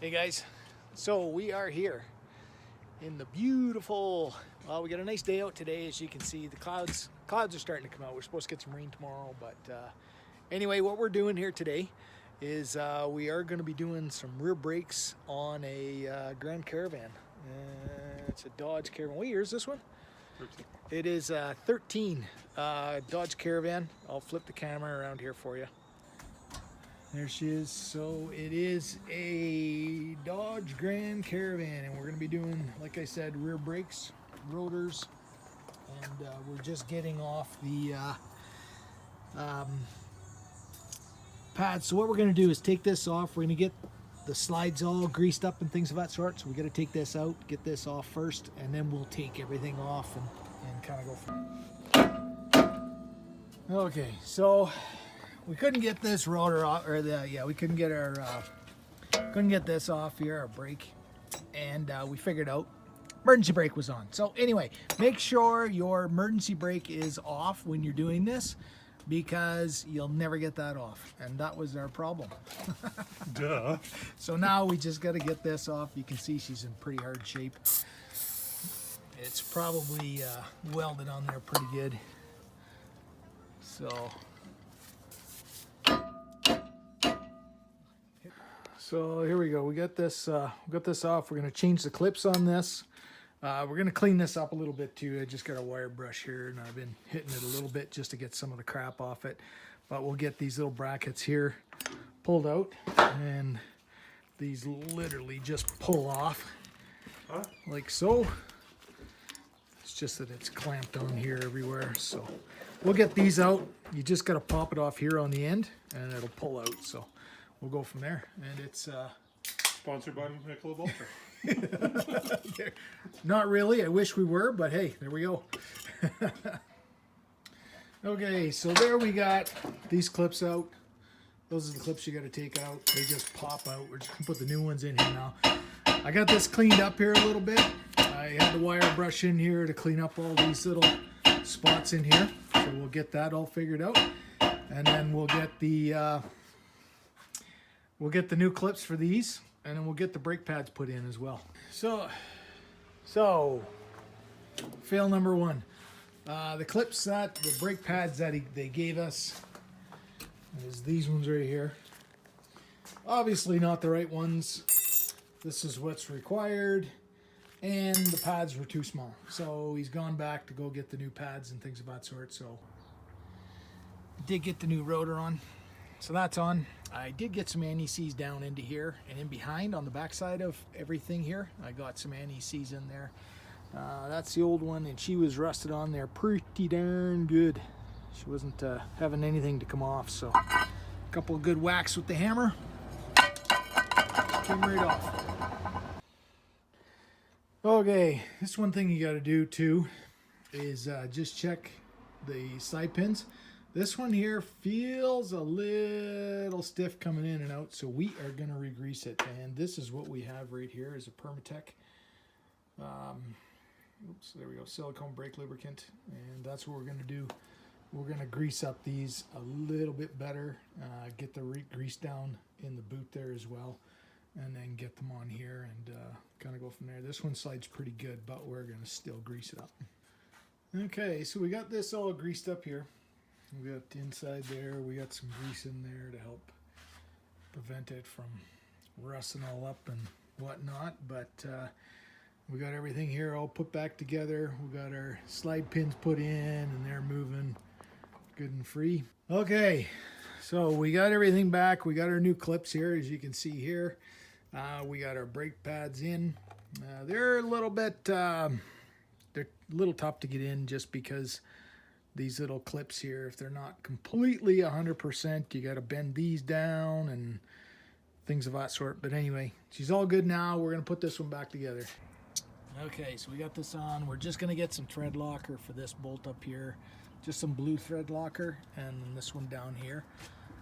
Hey guys, so we are here in the beautiful, well, we got a nice day out today. As you can see, the clouds are starting to come out. We're supposed to get some rain tomorrow, but anyway, what we're doing here today is we are going to be doing some rear brakes on a Grand Caravan. It's a Dodge Caravan. What year is this one? 13. It is 13 Dodge Caravan. I'll flip the camera around here for you. There she is. So it is a Dodge Grand Caravan, and we're going to be doing, like I said, rear brakes, rotors, and we're just getting off the pads. So what we're going to do is take this off. We're going to get the slides all greased up and things of that sort. So we got to take this out, get this off first, and then we'll take everything off and kind of go from. Okay, so we couldn't get this rotor off, or we couldn't get our couldn't get this off here, our brake, and we figured out emergency brake was on. So anyway, make sure your emergency brake is off when you're doing this, because you'll never get that off, and that was our problem. Duh. So now we just got to get this off. You can see she's in pretty hard shape. It's probably welded on there pretty good. So here we go. We got this off. We're gonna change the clips on this. We're gonna clean this up a little bit too. I just got a wire brush here, and I've been hitting it a little bit just to get some of the crap off it. But we'll get these little brackets here pulled out, and these literally just pull off, like so. It's just that it's clamped on here everywhere. So we'll get these out. You just got to pop it off here on the end, and it'll pull out. So we'll go from there. And it's Sponsored by Michelob Ultra. not really. I wish we were, but hey, there we go. Okay, so there we got these clips out. Those are the clips you got to take out. They just pop out. We're just gonna put the new ones in here now. I got this cleaned up here a little bit. I had the wire brush in here to clean up all these little spots in here. So we'll get that all figured out, and then we'll get the new clips for these, and then we'll get the brake pads put in as well. So fail number one. The clips that the brake pads that they gave us is these ones right here. Obviously not the right ones. This is what's required, and the pads were too small. So he's gone back to go get the new pads and things of that sort. So I did get the new rotor on. So that's on. I did get some anti-seize down into here and in behind on the backside of everything here. I got some anti-seize in there. That's the old one, and she was rusted on there pretty darn good. She wasn't having anything to come off. So a couple of good whacks with the hammer. Came right off. Okay, this one thing you got to do too is just check the side pins. This one here feels a little stiff coming in and out, so we are going to re-grease it. And this is what we have right here is a Permatech. Oops, there we go, silicone brake lubricant. And that's what we're going to do. We're going to grease up these a little bit better, get the grease down in the boot there as well, and then get them on here and kind of go from there. This one slides pretty good, but we're going to still grease it up. Okay, so we got this all greased up here. We got the inside there. We got some grease in there to help prevent it from rusting all up and whatnot. But we got everything here all put back together. We got our slide pins put in, and they're moving good and free. Okay, so we got everything back. We got our new clips here, as you can see here. We got our brake pads in. They're a little bit, they're a little tough to get in just because these little clips here, if they're not completely 100%, you got to bend these down and things of that sort. But anyway, she's all good now. We're going to put this one back together. Okay, so we got this on. We're just going to get some thread locker for this bolt up here. Just some blue thread locker, and this one down here.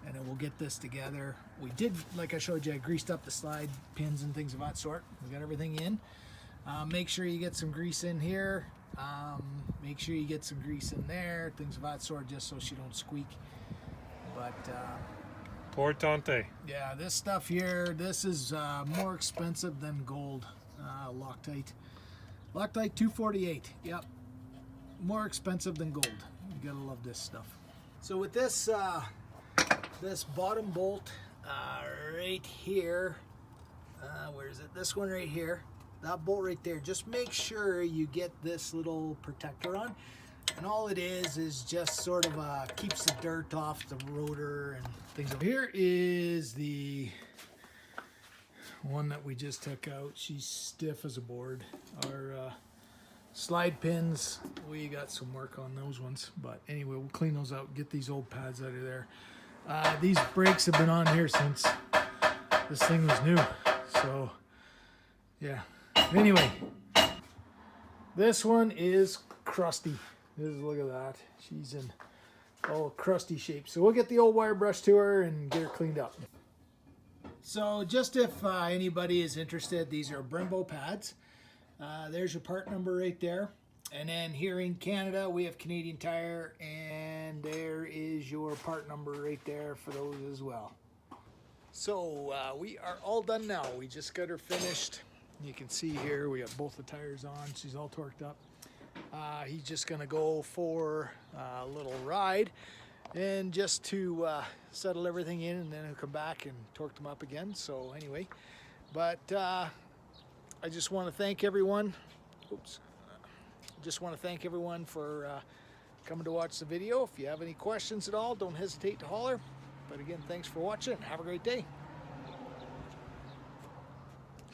And then we'll get this together. We did, like I showed you, I greased up the slide pins and things of that sort. We got everything in. Make sure you get some grease in here. Make sure you get some grease in there, things of that sort, just so she don't squeak. But Importante. Yeah, this stuff here, this is more expensive than gold. Loctite. Loctite 248. Yep. More expensive than gold. You gotta love this stuff. So with this this bottom bolt right here, where is it? This one right here. That bolt right there. Just make sure you get this little protector on. And all it is just sort of keeps the dirt off the rotor and things. Here is the one that we just took out. She's stiff as a board. Our slide pins, we got some work on those ones. But anyway, we'll clean those out, get these old pads out of there. These brakes have been on here since this thing was new. So, yeah. Anyway, this one is crusty. Look at that. She's in all crusty shape. So we'll get the old wire brush to her and get her cleaned up. So just if anybody is interested, these are Brembo pads. There's your part number right there. And then here in Canada, we have Canadian Tire, and there is your part number right there for those as well. So we are all done now. We just got her finished. You can see here we got both the tires on. She's all torqued up. He's just gonna go for a little ride and just to settle everything in, and then he'll come back and torque them up again. So anyway, but I just want to thank everyone. Just want to thank everyone for coming to watch the video. If you have any questions at all, don't hesitate to holler. But again, thanks for watching. Have a great day.